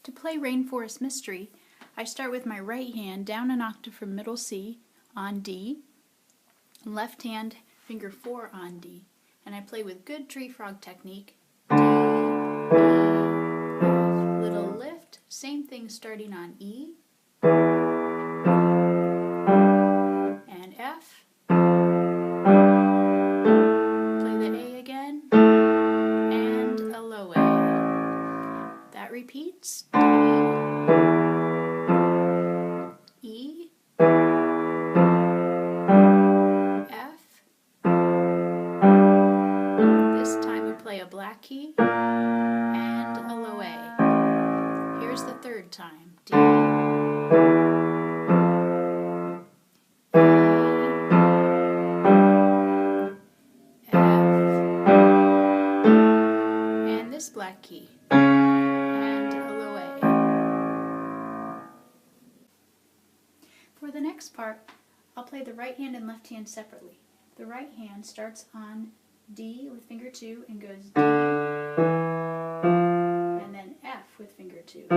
To play Rainforest Mystery, I start with my right hand down an octave from middle C on D, left hand finger 4 on D, and I play with good tree frog technique. D, E, F, little lift, same thing starting on E, and F, play the A again, and a low A. That repeats. D, E, F. This time we play a black key and a low A. Here's the third time. D, A, F, and this black key. For the next part, I'll play the right hand and left hand separately. The right hand starts on D with finger 2 and goes D, and then F with finger 2. Up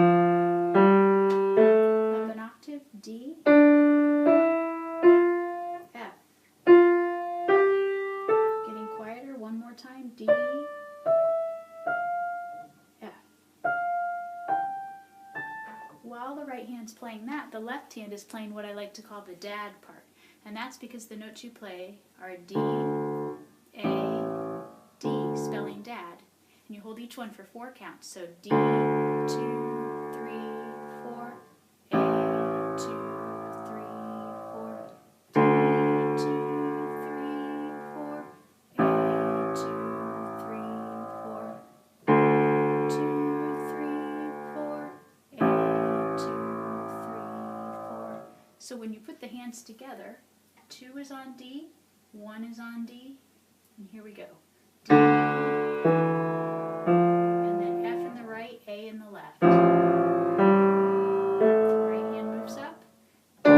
an octave, D, F. Getting quieter, one more time, D, F. While the right hand's playing that, the left hand is playing what I like to call the dad part. And that's because the notes you play are D, A, D, spelling dad. And you hold each one for 4 counts. So D, 2, 3, 4, A, 2, 3, 4, D, 2, 3, 4, A, 2, 3, 4, 2, 3, 4, A, 2, 3, 4. So when you put the hands together, 2 is on D, 1 is on D, and here we go. D, and then F in the right, A in the left. Right hand moves up. D,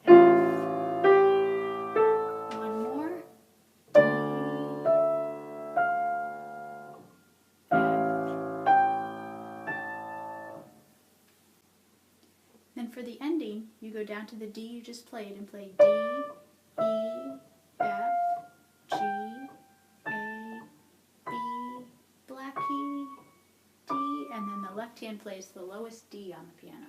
F. One more. D, F. Then for the ending, you go down to the D you just played and play D, E, F, G, A, B, black key, D, and then the left hand plays the lowest D on the piano.